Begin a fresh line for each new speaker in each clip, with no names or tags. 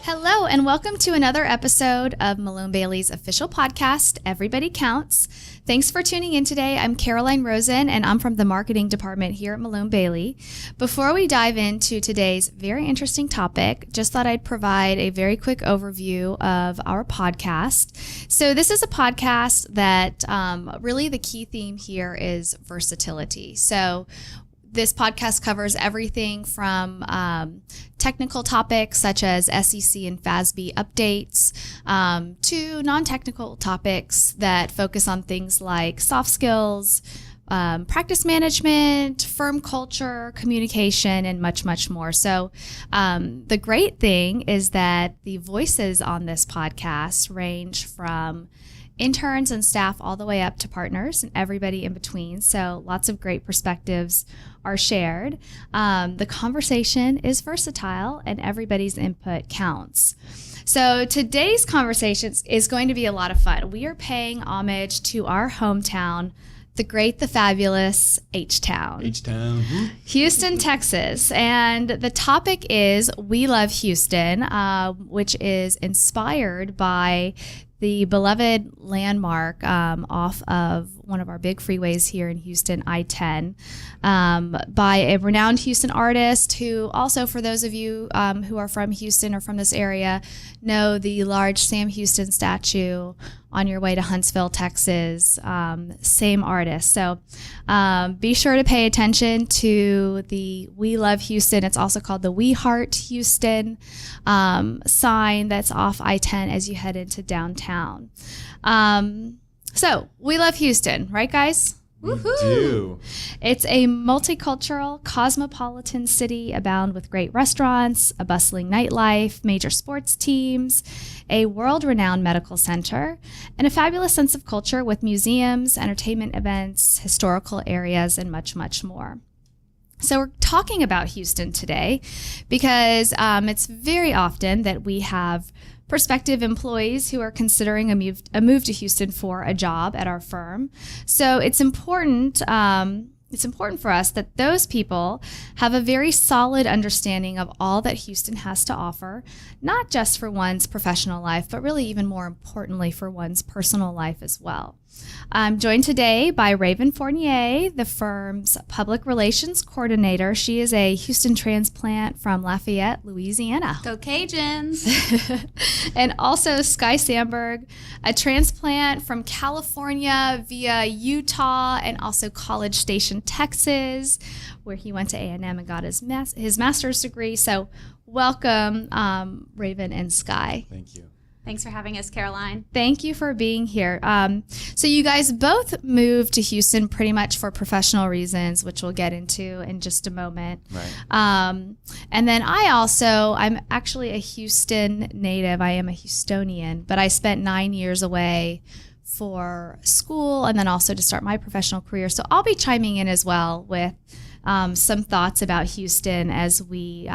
Hello, and welcome to another episode of Malone Bailey's official podcast, Everybody Counts. Thanks for tuning in today. I'm Caroline Rosen, and I'm from the marketing department here at Malone Bailey. Before we dive into today's very interesting topic, just thought I'd provide a very quick overview of our podcast. So this is a podcast that really the key theme here is versatility. So this podcast covers everything from technical topics such as SEC and FASB updates to non-technical topics that focus on things like soft skills, practice management, firm culture, communication, and much, much more. So the great thing is that the voices on this podcast range from interns and staff all the way up to partners and everybody in between. So lots of great perspectives are shared. The conversation is versatile and everybody's input counts. So today's conversation is going to be a lot of fun. We are paying homage to our hometown, the great, the fabulous H-Town.
H-Town.
Houston, Texas. And the topic is We Love Houston, which is inspired by the beloved landmark off of one of our big freeways here in Houston, I-10, by a renowned Houston artist who also, for those of you who are from Houston or from this area, know the large Sam Houston statue on your way to Huntsville, Texas. Same artist. So be sure to pay attention to the We Love Houston. It's also called the We Heart Houston sign that's off I-10 as you head into downtown. So we love Houston, right, guys?
We do.
It's a multicultural, cosmopolitan city abound with great restaurants, a bustling nightlife, major sports teams, a world-renowned medical center, and a fabulous sense of culture with museums, entertainment events, historical areas, and much, much more. So we're talking about Houston today because it's very often that we have prospective employees who are considering a move to Houston for a job at our firm. So it's important for us that those people have a very solid understanding of all that Houston has to offer, not just for one's professional life, but really even more importantly for one's personal life as well. I'm joined today by Raven Fournier, the firm's public relations coordinator. She is a Houston transplant from Lafayette, Louisiana.
Go Cajuns!
And also Sky Sandberg, a transplant from California via Utah and also College Station, Texas, where he went to A&M and got his master's degree. So welcome, Raven and Sky.
Thank you.
Thanks for having us, Caroline.
Thank you for being here. So you guys both moved to Houston pretty much for professional reasons, which we'll get into in just a moment.
Right.
And then I'm actually a Houston native. I am a Houstonian, but I spent 9 years away for school and then also to start my professional career. So I'll be chiming in as well with some thoughts about Houston as we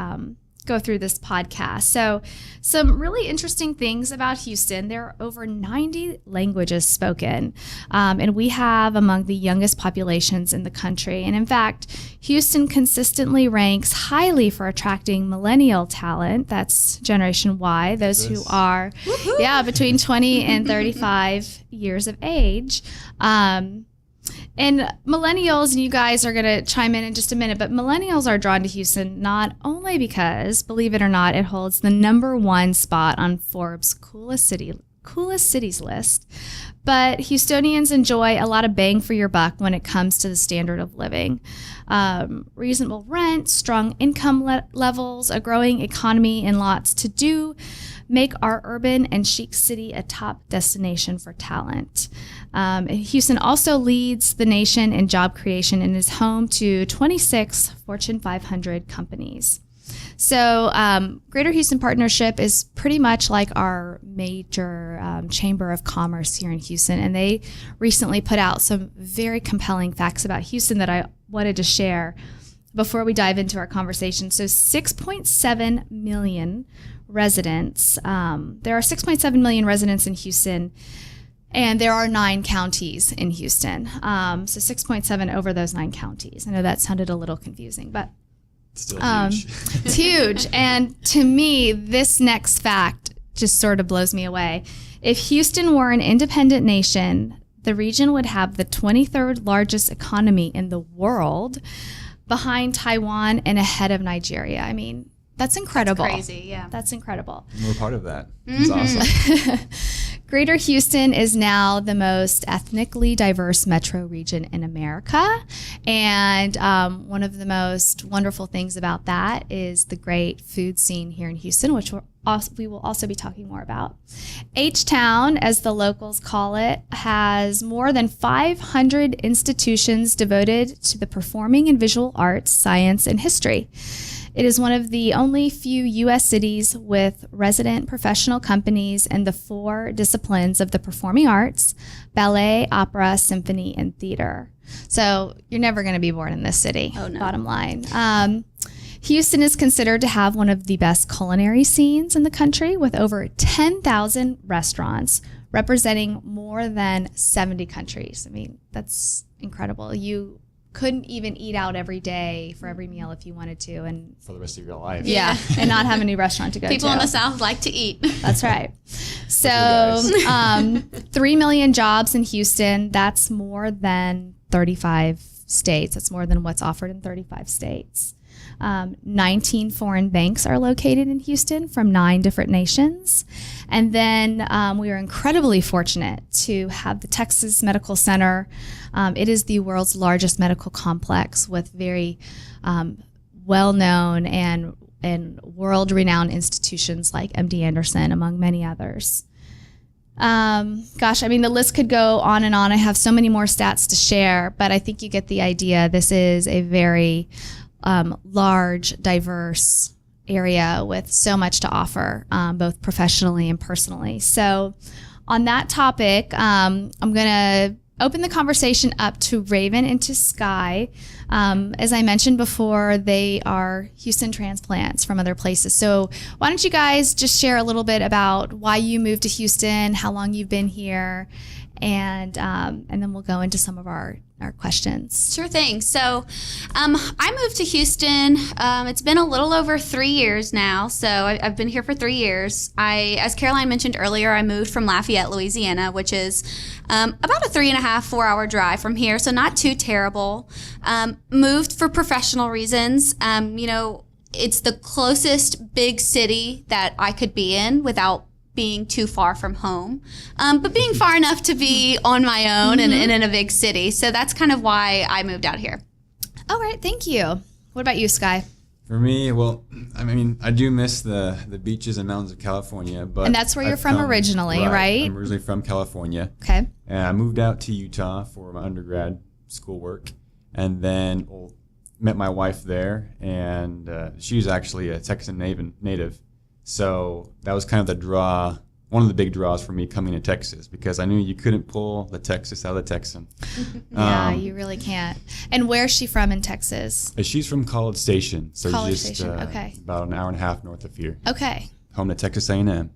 go through this podcast. So some really interesting things about Houston. There are over 90 languages spoken, and we have among the youngest populations in the country. And in fact, Houston consistently ranks highly for attracting millennial talent. That's Generation Y, those who are between 20 and 35 years of age. And millennials, and you guys are going to chime in just a minute, but millennials are drawn to Houston not only because, believe it or not, it holds the #1 spot on Forbes' coolest cities list, but Houstonians enjoy a lot of bang for your buck when it comes to the standard of living. Reasonable rent, strong income levels, a growing economy, and lots to do make our urban and chic city a top destination for talent. Houston also leads the nation in job creation and is home to 26 Fortune 500 companies. So Greater Houston Partnership is pretty much like our major chamber of commerce here in Houston, and they recently put out some very compelling facts about Houston that I wanted to share before we dive into our conversation. So 6.7 million residents. There are 6.7 million residents in Houston, and there are 9 counties in Houston. So 6.7 over those 9 counties. I know that sounded a little confusing, but
Still huge.
It's huge. And to me, this next fact just sort of blows me away. If Houston were an independent nation, the region would have the 23rd largest economy in the world, behind Taiwan and ahead of Nigeria. I mean, that's incredible.
That's crazy, yeah.
That's incredible.
We're part of that. It's awesome.
Greater Houston is now the most ethnically diverse metro region in America. And one of the most wonderful things about that is the great food scene here in Houston, which we will also be talking more about. H-Town, as the locals call it, has more than 500 institutions devoted to the performing and visual arts, science, and history. It is one of the only few U.S. cities with resident professional companies in the 4 disciplines of the performing arts: ballet, opera, symphony, and theater. So you're never going to be born in this city, bottom line. Houston is considered to have one of the best culinary scenes in the country, with over 10,000 restaurants representing more than 70 countries. I mean, that's incredible. You couldn't even eat out every day for every meal if you wanted to, and
for the rest of your life.
Yeah, and not have a new restaurant to go to.
People in the South like to eat.
That's right. So 3 million jobs in Houston. That's more than 35 states. That's more than what's offered in 35 states. 19 foreign banks are located in Houston from 9 different nations. And then we are incredibly fortunate to have the Texas Medical Center. It is the world's largest medical complex with very well-known and world-renowned institutions like MD Anderson, among many others. Gosh, I mean, the list could go on and on. I have so many more stats to share, but I think you get the idea. This is a very large, diverse area with so much to offer, both professionally and personally. So on that topic, I'm going to open the conversation up to Raven and to Sky. As I mentioned before, they are Houston transplants from other places. So why don't you guys just share a little bit about why you moved to Houston, how long you've been here, and then we'll go into some of our questions.
Sure thing. So I moved to Houston. It's been a little over 3 years now. So I've been here for 3 years. As Caroline mentioned earlier, I moved from Lafayette, Louisiana, which is about a 3.5, 4 hour drive from here. So not too terrible. Moved for professional reasons. It's the closest big city that I could be in without being too far from home, but being far enough to be on my own and in a big city. So that's kind of why I moved out here.
All right, thank you. What about you, Sky?
For me, well, I mean, I do miss the beaches and mountains of California, but
and that's where you're from originally, right?
I'm originally from California.
Okay.
And I moved out to Utah for my undergrad schoolwork, and then met my wife there, and she's actually a Texan native. So that was kind of the draw, one of the big draws for me coming to Texas, because I knew you couldn't pull the Texas out of the Texan.
Yeah, you really can't. And where's she from in Texas?
She's from College Station, so
College
just
Station. Okay.
About an hour and a half north of here.
Okay.
Home to Texas A&M.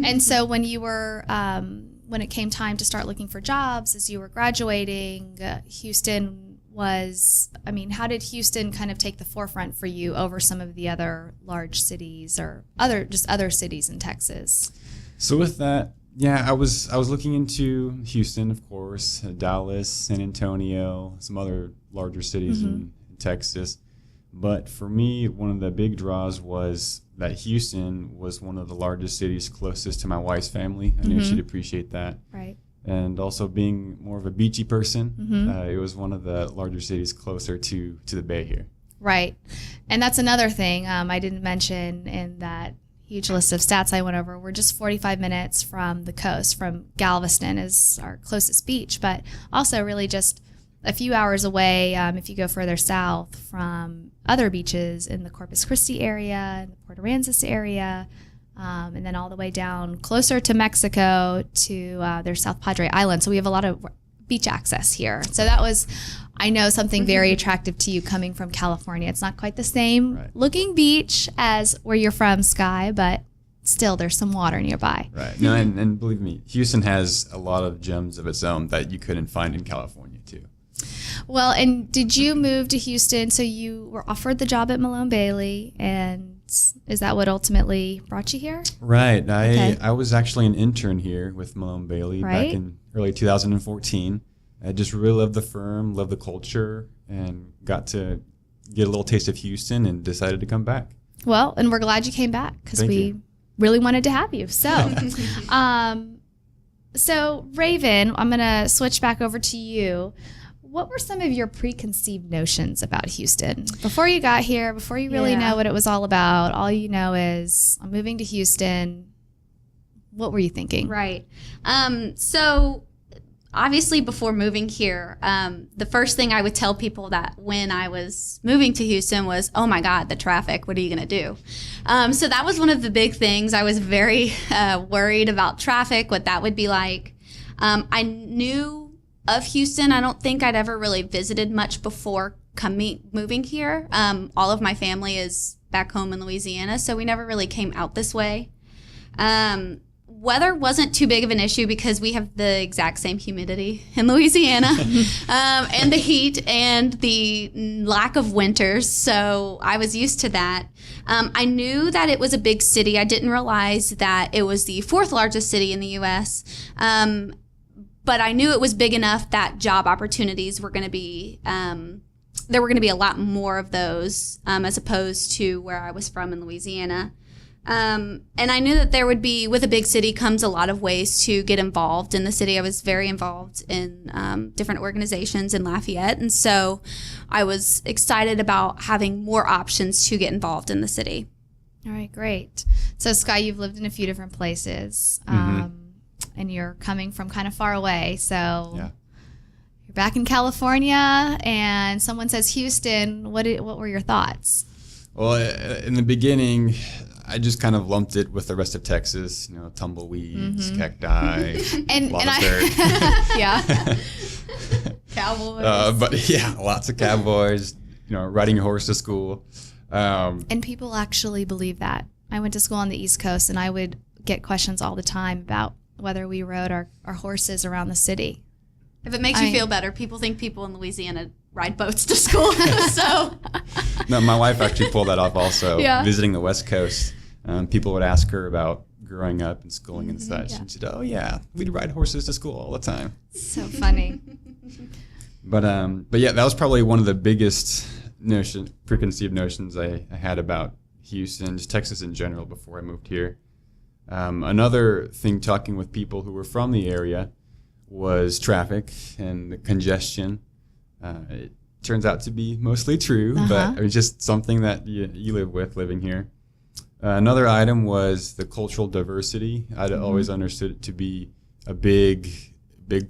And so when you were, when it came time to start looking for jobs as you were graduating, Houston was, I mean, how did Houston kind of take the forefront for you over some of the other large cities or other cities in Texas?
So with that, yeah, I was looking into Houston, of course, Dallas, San Antonio, some other larger cities in Texas. But for me, one of the big draws was that Houston was one of the largest cities closest to my wife's family. I knew she'd appreciate that.
Right.
And also being more of a beachy person, it was one of the larger cities closer to the Bay here.
Right. And that's another thing I didn't mention in that huge list of stats I went over. We're just 45 minutes from the coast, from Galveston is our closest beach, but also really just a few hours away if you go further south from other beaches in the Corpus Christi area, in the Port Aransas area, and then all the way down closer to Mexico to their South Padre Island. So we have a lot of beach access here. So that was, I know, something very attractive to you coming from California. It's not quite the same looking beach as where you're from, Sky, but still there's some water nearby.
Right. No, and believe me, Houston has a lot of gems of its own that you couldn't find in California too.
Well, and did you move to Houston? So you were offered the job at Malone Bailey, and is that what ultimately brought you here?
Right.
Okay.
I was actually an intern here with Malone Bailey
Right.
back in early 2014. I just really loved the firm, loved the culture, and got to get a little taste of Houston and decided to come back.
Well, and we're glad you came back because
Thank
we
you.
really wanted to have you. So, so Raven, I'm going to switch back over to you. What were some of your preconceived notions about Houston before you got here, before you really know what it was all about? All you know is I'm moving to Houston. What were you thinking?
Right. So obviously before moving here, the first thing I would tell people that when I was moving to Houston was, oh my God, the traffic, what are you going to do? So that was one of the big things. I was very worried about traffic, what that would be like. I knew of Houston. I don't think I'd ever really visited much before moving here. All of my family is back home in Louisiana, so we never really came out this way. Weather wasn't too big of an issue because we have the exact same humidity in Louisiana, and the heat and the lack of winters. So I was used to that. I knew that it was a big city. I didn't realize that it was the fourth largest city in the U.S. But I knew it was big enough that job opportunities were going to be, there were going to be a lot more of those as opposed to where I was from in Louisiana. And I knew that there would be, with a big city comes a lot of ways to get involved in the city. I was very involved in different organizations in Lafayette. And so I was excited about having more options to get involved in the city.
All right, great. So Sky, you've lived in a few different places. And you're coming from kind of far away. So you're back in California and someone says Houston. What were your thoughts?
Well, in the beginning, I just kind of lumped it with the rest of Texas, tumbleweeds, cacti,
and
lot of
I,
dirt.
Cowboys.
But yeah, lots of cowboys, riding your horse to school.
And people actually believe that. I went to school on the East Coast and I would get questions all the time about whether we rode our horses around the city.
If it makes you feel better, people think people in Louisiana ride boats to school. So
No, my wife actually pulled that off also.
Yeah.
Visiting the West Coast, people would ask her about growing up and schooling and such. And she said, oh yeah, we'd ride horses to school all the time.
So funny.
But yeah, that was probably one of the biggest preconceived notions I had about Houston, just Texas in general before I moved here. Another thing, talking with people who were from the area, was traffic and the congestion. It turns out to be mostly true, but it was just something that you live with living here. Another item was the cultural diversity. I'd always understood it to be a big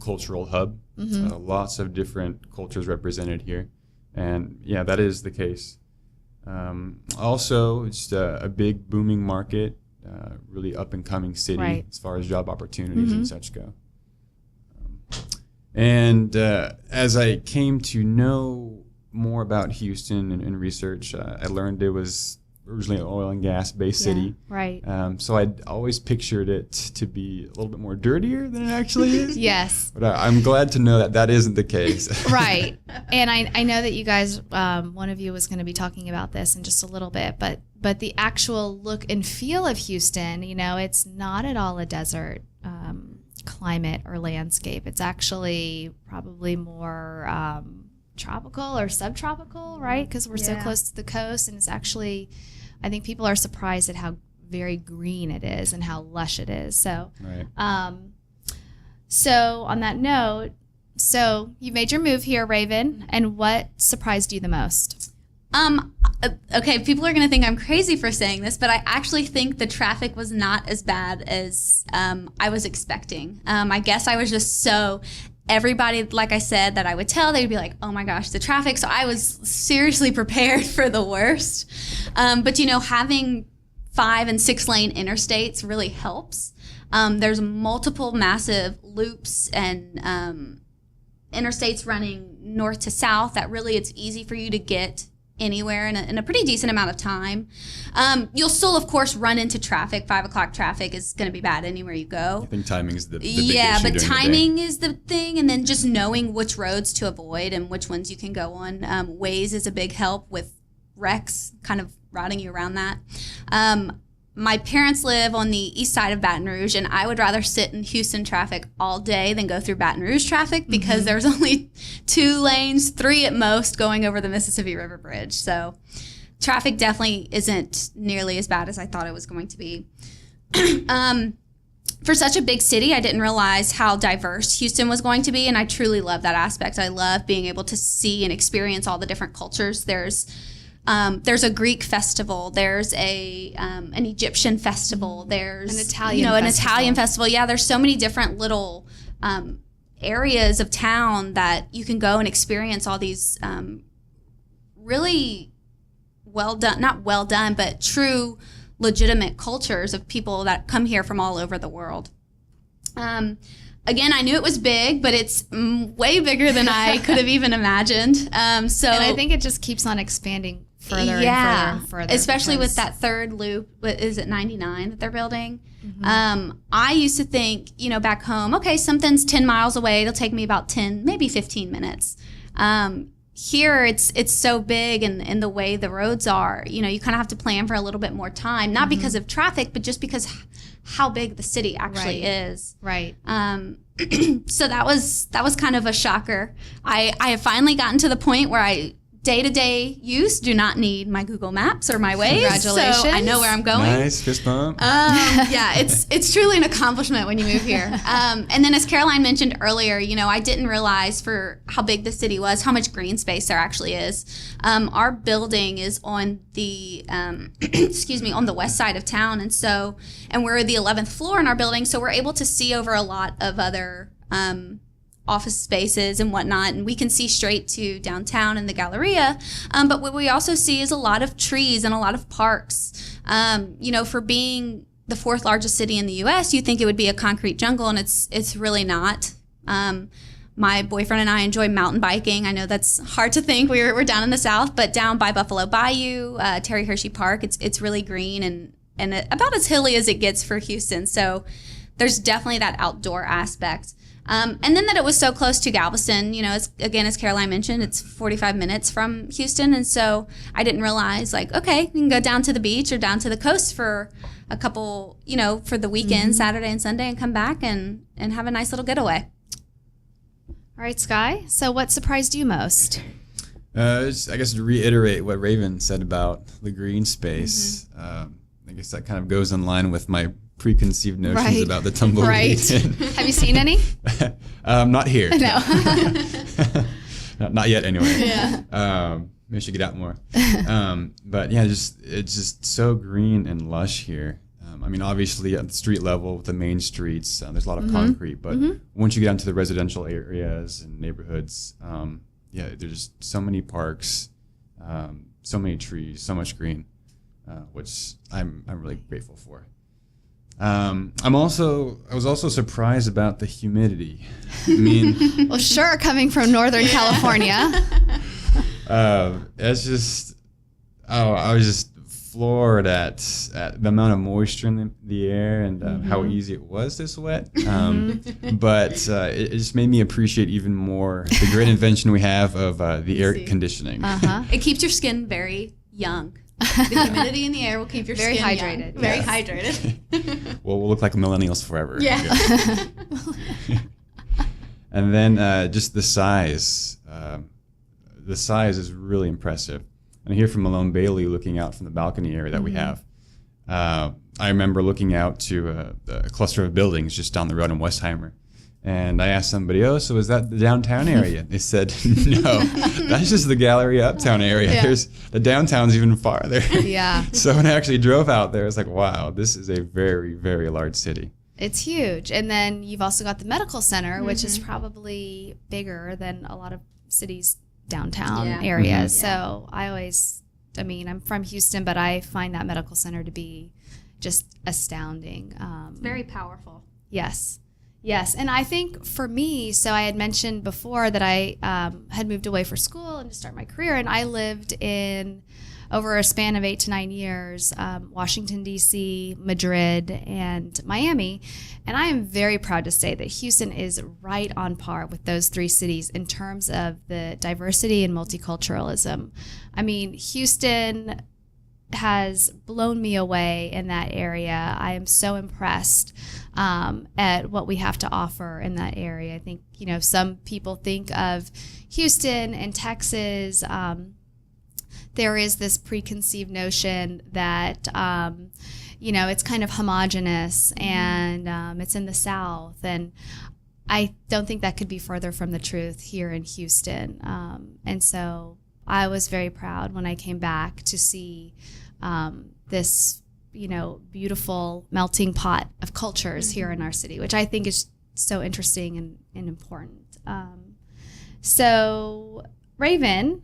cultural hub. Lots of different cultures represented here. And yeah, that is the case. Also, it's a big booming market. Really up-and-coming city as far as job opportunities and such go. And as I came to know more about Houston and research, I learned it was originally an oil and gas-based city.
Right.
So I'd always pictured it to be a little bit more dirtier than it actually is.
Yes.
But I'm glad to know that isn't the case.
Right. And I know that you guys, one of you was going to be talking about this in just a little bit, but the actual look and feel of Houston, it's not at all a desert climate or landscape. It's actually probably more tropical or subtropical, right? Because we're so close to the coast, and it's actually, I think people are surprised at how very green it is and how lush it is. So, so on that note, so you made your move here, Raven, and what surprised you the most?
Okay, people are going to think I'm crazy for saying this, but I actually think the traffic was not as bad as I was expecting. I guess I was just everybody, like I said, that I would tell, they would be like, oh my gosh, the traffic. So I was seriously prepared for the worst. But, having 5 and 6 lane interstates really helps. There's multiple massive loops and interstates running north to south that really it's easy for you to get anywhere in a pretty decent amount of time. You'll still, of course, run into traffic. 5 o'clock traffic is going to be bad anywhere you go.
I think timing is the big issue
but
during
timing
the day.
is the thing, and then just knowing which roads to avoid and which ones you can go on. Waze is a big help with wrecks, kind of routing you around that. My parents live on the east side of Baton Rouge, and I would rather sit in Houston traffic all day than go through Baton Rouge traffic because there's only 2 lanes, 3 at most, going over the Mississippi River Bridge. So traffic definitely isn't nearly as bad as I thought it was going to be. For such a big city, I didn't realize how diverse Houston was going to be, and I truly love that aspect. I love being able to see and experience all the different cultures. There's a Greek festival. There's an Egyptian festival. There's
an Italian
Italian festival. Yeah, there's so many different little areas of town that you can go and experience all these really not well done, but true, legitimate cultures of people that come here from all over the world. Again, I knew it was big, but it's way bigger than I could have even imagined. And
I think it just keeps on expanding further and further.
Especially with that third loop. What is it, 99 that they're building? I used to think, back home, okay, something's 10 miles away. It'll take me about 10, maybe 15 minutes. Here, it's so big, and the way the roads are, you kind of have to plan for a little bit more time, not because of traffic, but just because how big the city actually is.
Right.
So that was kind of a shocker. I have finally gotten to the point where I day-to-day use do not need my Google Maps or my Waze.
Congratulations.
So I know where I'm going.
Nice, fist bump.
Yeah, it's truly an accomplishment when you move here. And then as Caroline mentioned earlier, I didn't realize for how big the city was, how much green space there actually is. Our building is on the, on the west side of town. And we're the 11th floor in our building, so we're able to see over a lot of other office spaces and whatnot, and we can see straight to downtown and the Galleria. But what we also see is a lot of trees and a lot of parks. For being the 4th largest city in the U.S., you think it would be a concrete jungle, and it's really not. My boyfriend and I enjoy mountain biking. I know that's hard to think. We're down in the South, but down by Buffalo Bayou, Terry Hershey Park, it's really green and about as hilly as it gets for Houston. So there's definitely that outdoor aspect. And then that it was so close to Galveston, as Caroline mentioned, it's 45 minutes from Houston. And so I didn't realize, okay, you can go down to the beach or down to the coast for a couple, for the weekend, Saturday and Sunday, and come back and have a nice little getaway.
All right, Sky. So what surprised you most?
I guess to reiterate what Raven said about the green space, I guess that kind of goes in line with my preconceived notions about the tumbleweed.
Right. Have you seen any?
Not here.
No.
Not yet, anyway.
Yeah.
Maybe I should get out more. But yeah, it's just so green and lush here. Obviously at the street level with the main streets, there's a lot of concrete, but once you get into the residential areas and neighborhoods, there's so many parks, so many trees, so much green, which I'm really grateful for. I was also surprised about the humidity.
Well, sure, coming from Northern California.
It's just, I was just floored at the amount of moisture in the air and how easy it was to sweat. But it just made me appreciate even more the great invention we have of the air conditioning.
It keeps your skin very young. The humidity in the air will keep your
very
skin
hydrated.
Young. Very hydrated.
Well, we'll look like millennials forever.
Yeah.
And then just the size. The size is really impressive. And here from Malone Bailey, looking out from the balcony area that we have, I remember looking out to a cluster of buildings just down the road in Westheimer. And I asked somebody, so is that the downtown area? They said, no, that's just the Galleria Uptown area.
Yeah.
The downtown's even farther.
Yeah.
So when I actually drove out there, it's like, wow, this is a very, very large city.
It's huge. And then you've also got the medical center, which is probably bigger than a lot of cities' downtown areas. So I'm from Houston, but I find that medical center to be just astounding.
Very powerful.
Yes. Yes, and I think for me, so I had mentioned before that I had moved away for school and to start my career, and I lived in, over a span of 8 to 9 years, Washington, D.C., Madrid, and Miami. And I am very proud to say that Houston is right on par with those 3 cities in terms of the diversity and multiculturalism. I mean, Houston has blown me away in that area. I am so impressed at what we have to offer in that area. I think, some people think of Houston and Texas. There is this preconceived notion that, it's kind of homogenous and it's in the South. And I don't think that could be further from the truth here in Houston. And so I was very proud when I came back to see this, beautiful melting pot of cultures here in our city, which I think is so interesting and important. So, Raven,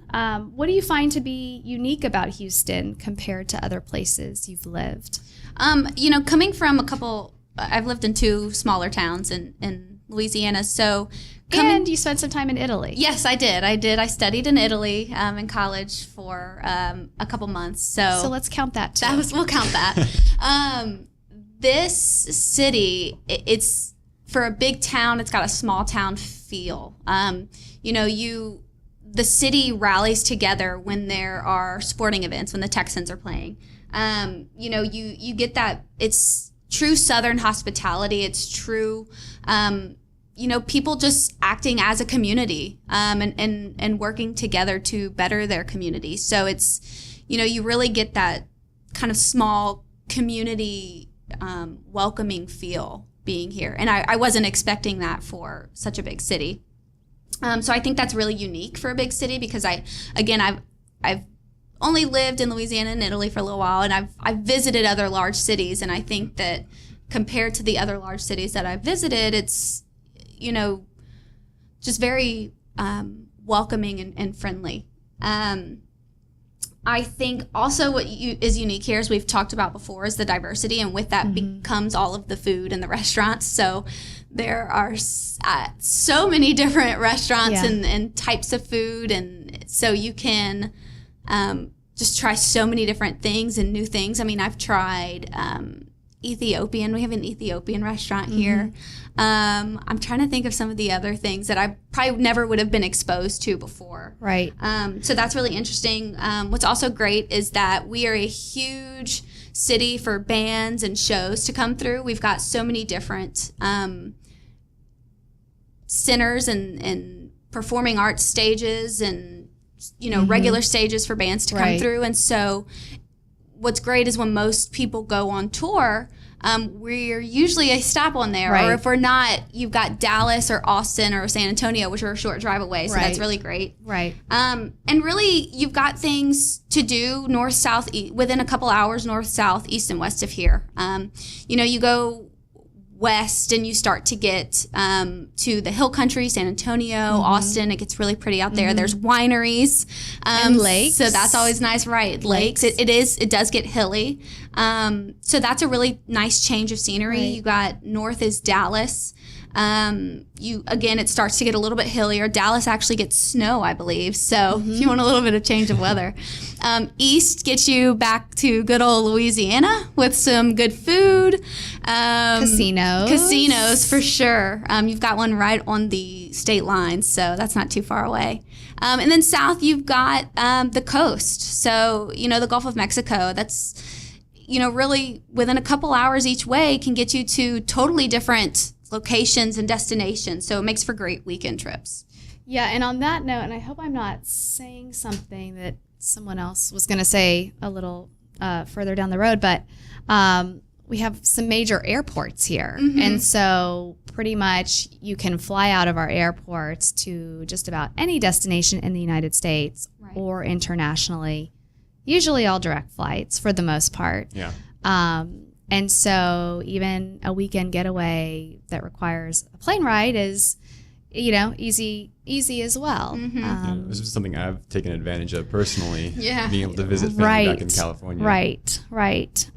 what do you find to be unique about Houston compared to other places you've lived?
Coming from I've lived in 2 smaller towns in Louisiana, so...
And you spent some time in Italy.
Yes, I did. I studied in Italy in college for a couple months. So
let's count that too.
We'll count that. This city, it's for a big town. It's got a small town feel. The city rallies together when there are sporting events, when the Texans are playing. You get that. It's true Southern hospitality. It's true. People just acting as a community and working together to better their community. So it's, you really get that kind of small community welcoming feel being here. And I wasn't expecting that for such a big city. So I think that's really unique for a big city because I've only lived in Louisiana and Italy for a little while, and I've visited other large cities, and I think that compared to the other large cities that I've visited, it's just very welcoming and friendly. I think also what is unique here, as we've talked about before, is the diversity, and with that becomes all of the food and the restaurants. So there are so many different restaurants and types of food, and so you can just try so many different things and new things. I mean, I've tried Ethiopian. We have an Ethiopian restaurant here. I'm trying to think of some of the other things that I probably never would have been exposed to before.
Right.
So that's really interesting. What's also great is that we are a huge city for bands and shows to come through. We've got so many different centers and performing arts stages and regular stages for bands to come through. And so what's great is when most people go on tour, we're usually a stop on there. Right. Or if we're not, you've got Dallas or Austin or San Antonio, which are a short drive away. So that's really great.
Right.
And really, you've got things to do north, south, within a couple hours, north, south, east, and west of here. You go west and you start to get to the hill country, San Antonio, Austin. It gets really pretty out there. There's wineries
and lakes,
so that's always nice, right? Lakes. It does get hilly, so that's a really nice change of scenery. Right. You got north is Dallas. It starts to get a little bit hillier. Dallas actually gets snow, I believe. So if you want a little bit of change of weather. East gets you back to good old Louisiana with some good food. Casinos for sure. You've got one right on the state line, so that's not too far away. And then south, you've got the coast. So, the Gulf of Mexico, that's, really within a couple hours each way can get you to totally different locations and destinations. So it makes for great weekend trips.
Yeah, and on that note, and I hope I'm not saying something that someone else was going to say a little further down the road, but we have some major airports here. And so pretty much you can fly out of our airports to just about any destination in the United States or internationally, usually all direct flights for the most part.
Yeah.
And so even a weekend getaway that requires a plane ride is, easy as well.
This is something I've taken advantage of personally, being able to visit family back in California.
Right.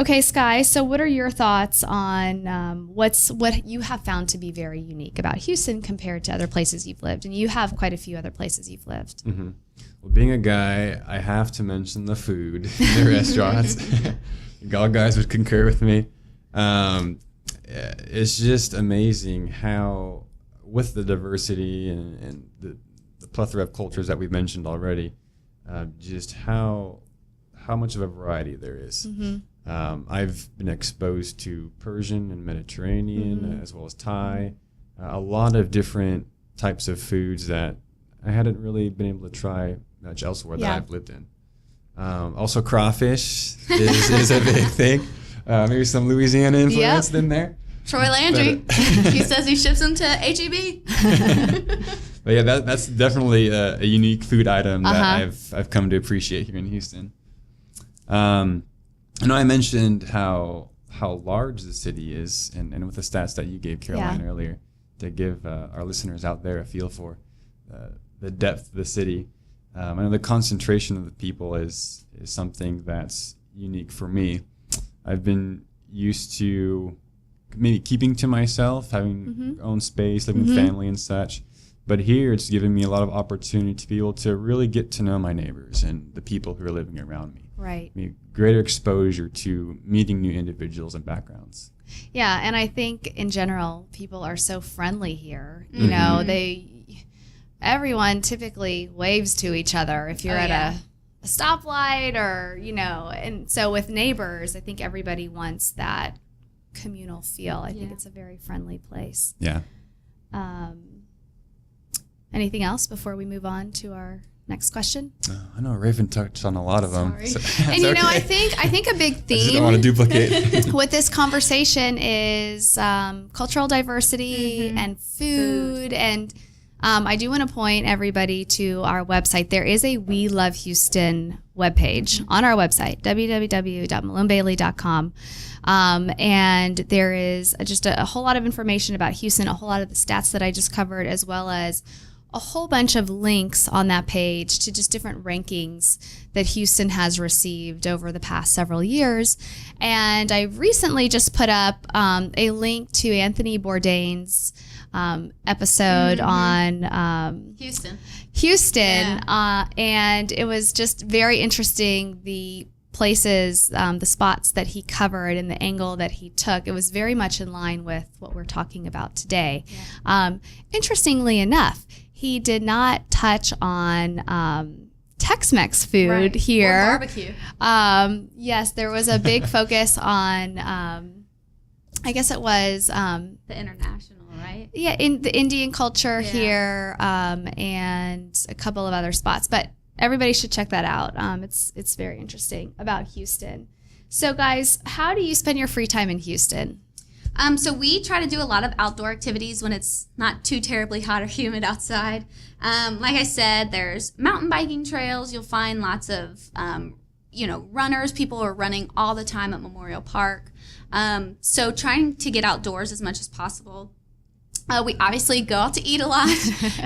Okay, Sky, so what are your thoughts on what you have found to be very unique about Houston compared to other places you've lived? And you have quite a few other places you've lived.
Mm-hmm. Well, being a guy, I have to mention the food in the restaurants. All guys would concur with me. It's just amazing how, with the diversity and the plethora of cultures that we've mentioned already, just how much of a variety there is. Mm-hmm. I've been exposed to Persian and Mediterranean, as well as Thai, a lot of different types of foods that I hadn't really been able to try much elsewhere that I've lived in. Also, crawfish is a big thing. Maybe some Louisiana influence in there.
Troy Landry, he says he ships them to HEB.
But yeah, that's definitely a unique food item that I've come to appreciate here in Houston. I know I mentioned how large the city is, and with the stats that you gave, Caroline, earlier, to give our listeners out there a feel for the depth of the city. I know the concentration of the people is something that's unique for me. I've been used to maybe keeping to myself, having own space, living with family and such. But here it's given me a lot of opportunity to be able to really get to know my neighbors and the people who are living around me.
Right.
Greater exposure to meeting new individuals and backgrounds.
Yeah, and I think in general, people are so friendly here. You know, everyone typically waves to each other if you're at a stoplight or, and so with neighbors, I think everybody wants that communal feel. I think it's a very friendly place.
Yeah.
Anything else before we move on to our next question?
I know Raven touched on a lot of them. So,
and I think a big theme,
I just don't want to duplicate
with this conversation is cultural diversity and food. And I do want to point everybody to our website. There is a We Love Houston webpage on our website, www.malonebailey.com. And there is just a whole lot of information about Houston, a whole lot of the stats that I just covered, as well as a whole bunch of links on that page to just different rankings that Houston has received over the past several years. And I recently just put up a link to Anthony Bourdain's episode on Houston. And it was just very interesting, the places, the spots that he covered and the angle that he took. It was very much in line with what we're talking about today. Interestingly enough, he did not touch on Tex-Mex food here.
Or barbecue.
Yes, there was a big focus on, I guess it was
the international, right?
Yeah, in the Indian culture here, and a couple of other spots. But everybody should check that out. It's very interesting about Houston. So, guys, how do you spend your free time in Houston?
So we try to do a lot of outdoor activities when it's not too terribly hot or humid outside. Like I said, there's mountain biking trails. You'll find lots of, runners. People are running all the time at Memorial Park. So trying to get outdoors as much as possible. We obviously go out to eat a lot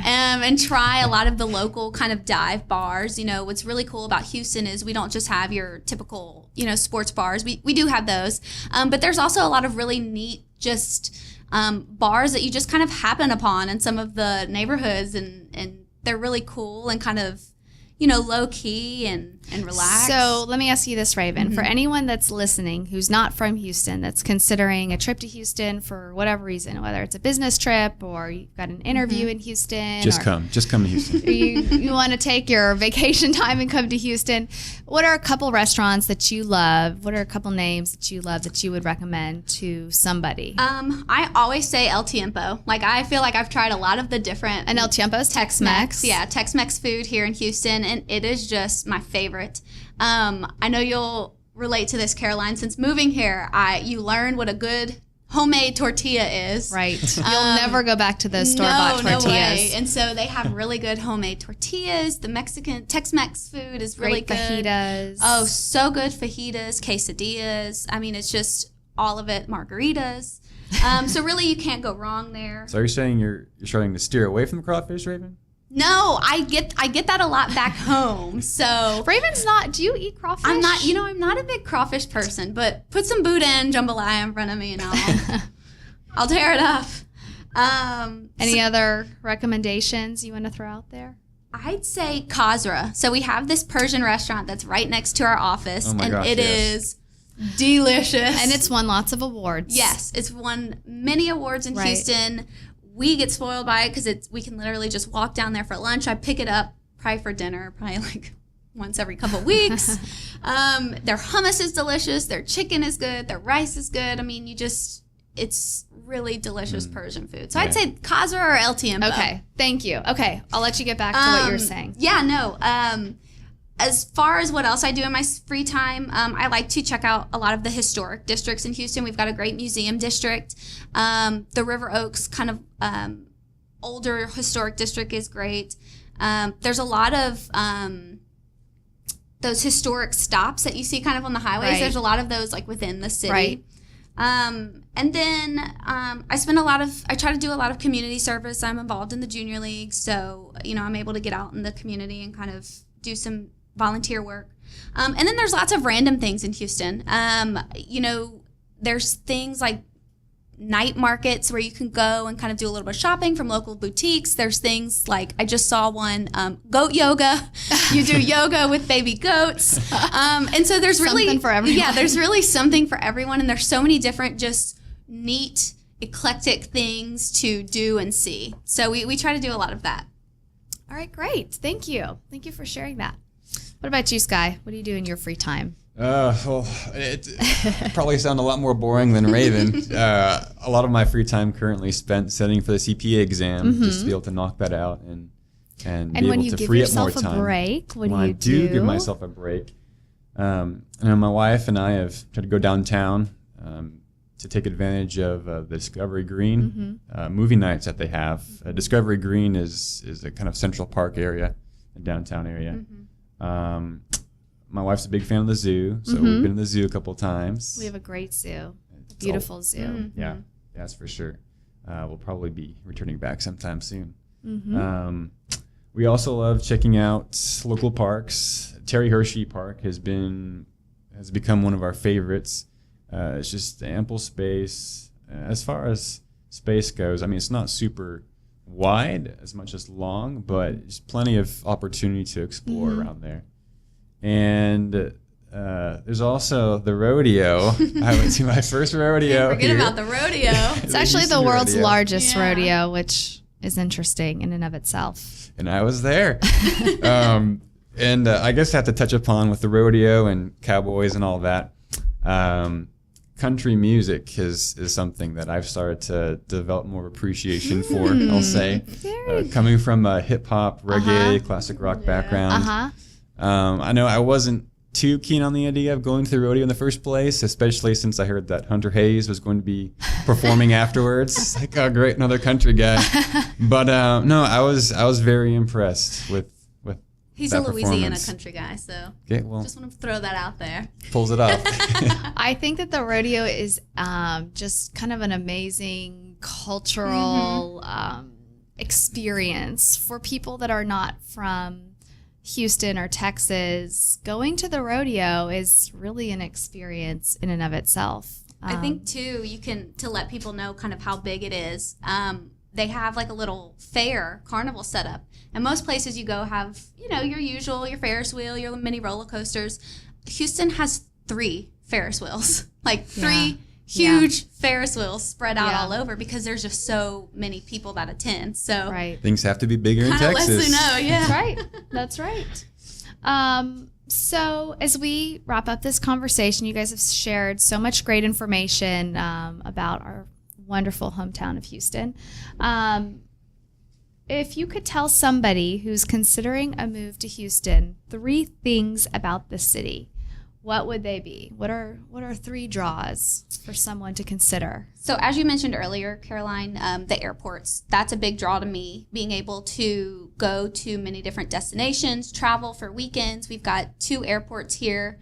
and try a lot of the local kind of dive bars. What's really cool about Houston is we don't just have your typical, sports bars. We do have those. But there's also a lot of really neat just bars that you just kind of happen upon in some of the neighborhoods. And they're really cool and kind of, low key and relaxed.
So let me ask you this, Raven. For anyone that's listening who's not from Houston, that's considering a trip to Houston for whatever reason, whether it's a business trip or you've got an interview in Houston.
Just come to Houston.
you want to take your vacation time and come to Houston. What are a couple restaurants that you love? What are a couple names that you love that you would recommend to somebody?
I always say El Tiempo. I feel like I've tried a lot of the different.
And El Tiempo is Tex-Mex.
Yeah, Tex-Mex food here in Houston, and it is just my favorite. I know you'll relate to this, Caroline. Since moving here, you learned what a good homemade tortilla is.
Right. You'll never go back to those store-bought tortillas.
No way. And so they have really good homemade tortillas. The Mexican Tex-Mex food is really good.
Fajitas.
Oh, so good. Fajitas, quesadillas. I mean, it's just all of it. Margaritas. So really, you can't go wrong there.
So are you saying you're starting to steer away from the crawfish, Raven?
No, I get that a lot back home. So
Raven's not. Do you eat crawfish?
I'm not. I'm not a big crawfish person. But put some Buddha and jambalaya in front of me, and I'll tear it up.
Any other recommendations you want to throw out there?
I'd say Khazra. So we have this Persian restaurant that's right next to our office, it is delicious.
And it's won lots of awards.
Yes, it's won many awards in Houston. We get spoiled by it because we can literally just walk down there for lunch. I pick it up probably for dinner, probably like once every couple of weeks. Their hummus is delicious. Their chicken is good. Their rice is good. I mean, it's really delicious Persian food. So I'd say Khazra or El Tiempo.
Okay, thank you. Okay, I'll let you get back to what you were saying.
Yeah, no. As far as what else I do in my free time, I like to check out a lot of the historic districts in Houston. We've got a great museum district. The River Oaks kind of older historic district is great. There's a lot of those historic stops that you see kind of on the highways.
Right.
There's a lot of those like within the city.
Right.
And then I try to do a lot of community service. I'm involved in the junior league, so I'm able to get out in the community and kind of do some volunteer work. And then there's lots of random things in Houston. There's things like night markets where you can go and kind of do a little bit of shopping from local boutiques. There's things like, I just saw one, goat yoga. You do yoga with baby goats. And so there's really
something for everyone.
Yeah, there's really something for everyone. And there's so many different just neat, eclectic things to do and see. So we try to do a lot of that.
All right, great. Thank you. Thank you for sharing that. What about you, Sky? What do you do in your free time?
Well, it probably sound a lot more boring than Raven. A lot of my free time currently spent studying for the CPA exam, just to be able to knock that out and be able to free up more time.
And when you give yourself a break, what do you do?
When I do give myself a break, and my wife and I have tried to go downtown to take advantage of the Discovery Green movie nights that they have. Discovery Green is a kind of Central Park area, a downtown area. My wife's a big fan of the zoo, so we've been to the zoo a couple times.
We have a great zoo, beautiful zoo.
Yeah, that's for sure. We'll probably be returning back sometime soon. We also love checking out local parks. Terry Hershey Park has become one of our favorites. It's just ample space. As far as space goes, I mean, it's not super wide as much as long, but there's plenty of opportunity to explore around there. And there's also the rodeo. I went to my first rodeo.
Forget about the rodeo.
It's actually the world's largest rodeo, which is interesting in and of itself.
And I was there. And I guess I have to touch upon with the rodeo and cowboys and all that. Country music is something that I've started to develop more appreciation for, I'll say. Coming from a hip-hop, reggae, classic rock background. I know I wasn't too keen on the idea of going to the rodeo in the first place, especially since I heard that Hunter Hayes was going to be performing afterwards. It's like, oh, great, another country guy. But no, I was very impressed with
He's
that
a Louisiana country guy, so just want to throw that out there.
Pulls it off.
I think that the rodeo is just kind of an amazing cultural experience for people that are not from Houston or Texas. Going to the rodeo is really an experience in and of itself.
I think too, to let people know kind of how big it is. They have like a little fair carnival set up, and most places you go have your Ferris wheel, your mini roller coasters. Houston has 3 Ferris wheels, like 3 huge Ferris wheels spread out all over because there's just so many people that attend. So
things have to be bigger in Texas.
Lets you know, yeah.
That's right. So as we wrap up this conversation, you guys have shared so much great information about our wonderful hometown of Houston. If you could tell somebody who's considering a move to Houston 3 things about the city, what would they be? What are 3 draws for someone to consider?
So as you mentioned earlier, Caroline, the airports, that's a big draw to me, being able to go to many different destinations, travel for weekends. We've got 2 airports here,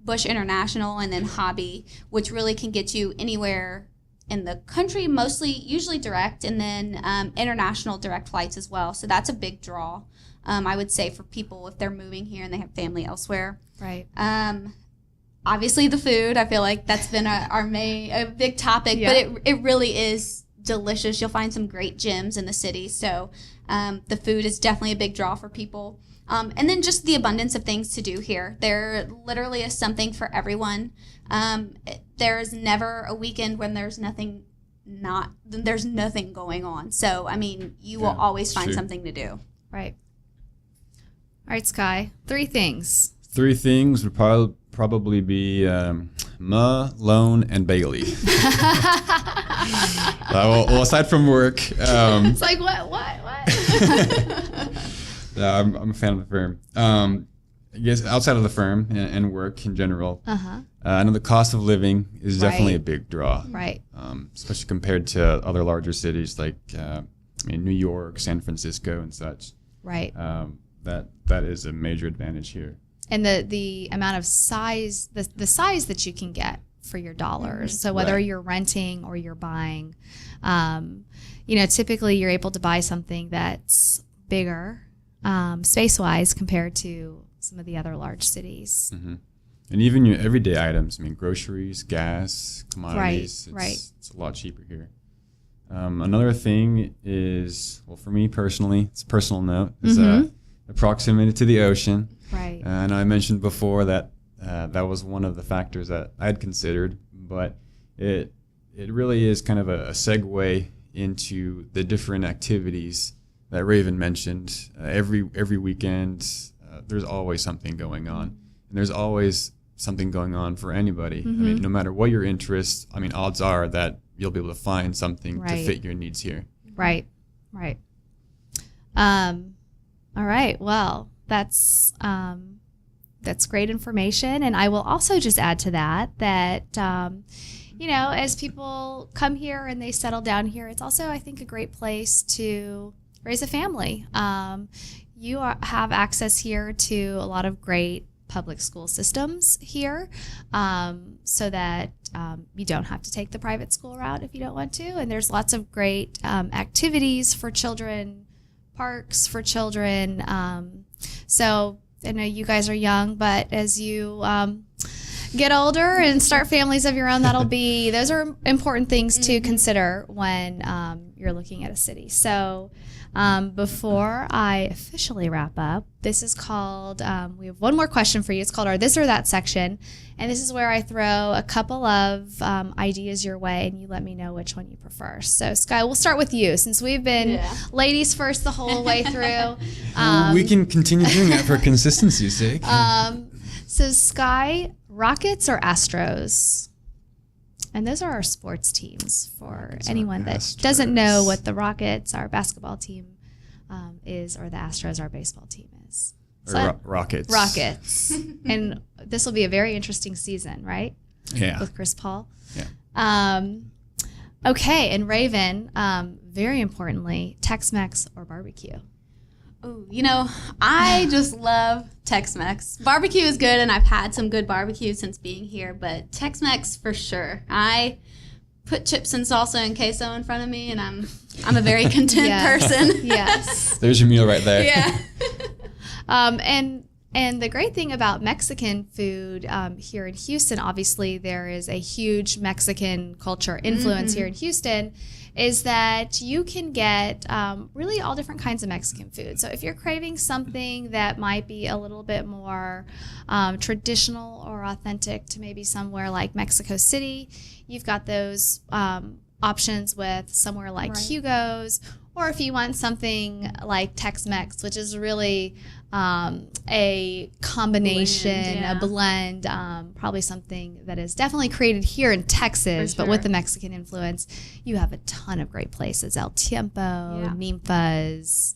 Bush International and then Hobby, which really can get you anywhere in the country, usually direct, and then international direct flights as well. So that's a big draw, I would say, for people if they're moving here and they have family elsewhere.
Right.
Obviously, the food. I feel like that's been a big topic,
Yeah.
but it really is delicious. You'll find some great gyms in the city. So the food is definitely a big draw for people. And then just the abundance of things to do here. There literally is something for everyone. There's never a weekend when there's nothing going on. So, I mean, you will always find something to do.
Right. All right, Sky. 3 things.
3 things would probably be Ma, Lone, and Bailey. Well, aside from work.
It's like, what?
I'm a fan of the firm. I guess outside of the firm and work in general, I know the cost of living is definitely a big draw.
Right.
Especially compared to other larger cities like New York, San Francisco, and such.
Right.
That is a major advantage here.
And the amount of size, the size that you can get for your dollars.
Mm-hmm.
So whether you're renting or you're buying, typically you're able to buy something that's bigger, space-wise, compared to some of the other large cities.
Mm-hmm. And even your everyday items, groceries, gas, commodities, it's a lot cheaper here. Another thing is, well, for me personally, it's a personal note, is the proximity to the ocean.
Right.
And I mentioned before that that was one of the factors that I had considered, but it really is kind of a segue into the different activities that Raven mentioned. Every weekend, there's always something going on, and there's always something going on for anybody. No matter what your interests, odds are that you'll be able to find something to fit your needs here.
Right. All right. Well, that's great information, and I will also just add to that as people come here and they settle down here, it's also, I think, a great place to raise a family. You have access here to a lot of great public school systems here, so that you don't have to take the private school route if you don't want to. And there's lots of great activities for children, parks for children. So I know you guys are young, but as you get older and start families of your own, those are important things to consider when you're looking at a city. So before I officially wrap up, this is called, we have one more question for you. It's called our This or That section. And this is where I throw a couple of ideas your way, and you let me know which one you prefer. So, Sky, we'll start with you, since we've been ladies first the whole way through.
We can continue doing that for consistency's sake.
So, Sky, Rockets or Astros? And those are our sports teams for
Rockets
anyone that
Astros.
doesn't know what the Rockets, our basketball team, is, or the Astros, our baseball team is.
Rockets.
Rockets. And this will be a very interesting season, right?
Yeah.
With Chris Paul.
Yeah.
Okay, and Raven, very importantly, Tex-Mex or barbecue?
Oh, I just love Tex-Mex. Barbecue is good, and I've had some good barbecue since being here, but Tex-Mex for sure. I put chips and salsa and queso in front of me, and I'm a very content person.
Yes.
There's your meal right there.
Yeah.
And the great thing about Mexican food here in Houston, obviously there is a huge Mexican culture influence here in Houston, is that you can get really all different kinds of Mexican food. So if you're craving something that might be a little bit more traditional or authentic to maybe somewhere like Mexico City, you've got those options with somewhere like Hugo's. Or if you want something like Tex-Mex, which is really a combination, a blend, probably something that is definitely created here in Texas, but with the Mexican influence. You have a ton of great places: El Tiempo, Ninfa's.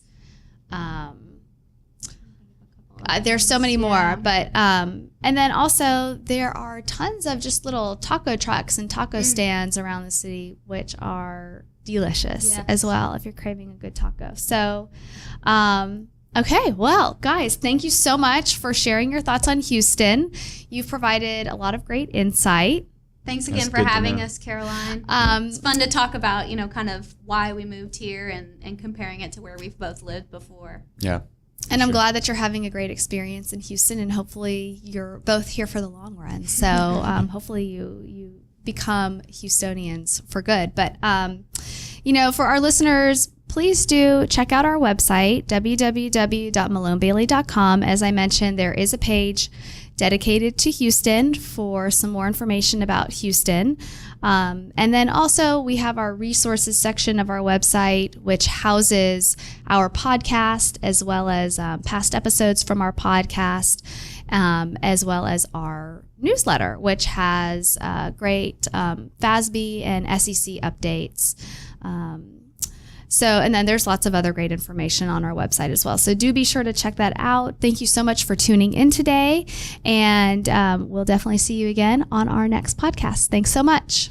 There's so many more, but and then also there are tons of just little taco trucks and taco stands around the city, which are delicious as well if you're craving a good taco. So okay, well, guys, thank you so much for sharing your thoughts on Houston. You've provided a lot of great insight.
Thanks again
That's
for
good to
having
know.
us, Caroline. It's fun to talk about, kind of why we moved here and comparing it to where we've both lived before.
Yeah.
And I'm
Sure.
glad that you're having a great experience in Houston, and hopefully you're both here for the long run. So hopefully you become Houstonians for good. But, for our listeners, please do check out our website, www.malonebailey.com. As I mentioned, there is a page dedicated to Houston for some more information about Houston. And then also we have our resources section of our website, which houses our podcast as well as past episodes from our podcast, as well as our newsletter, which has great FASB and SEC updates. And then there's lots of other great information on our website as well. So do be sure to check that out. Thank you so much for tuning in today. And we'll definitely see you again on our next podcast. Thanks so much.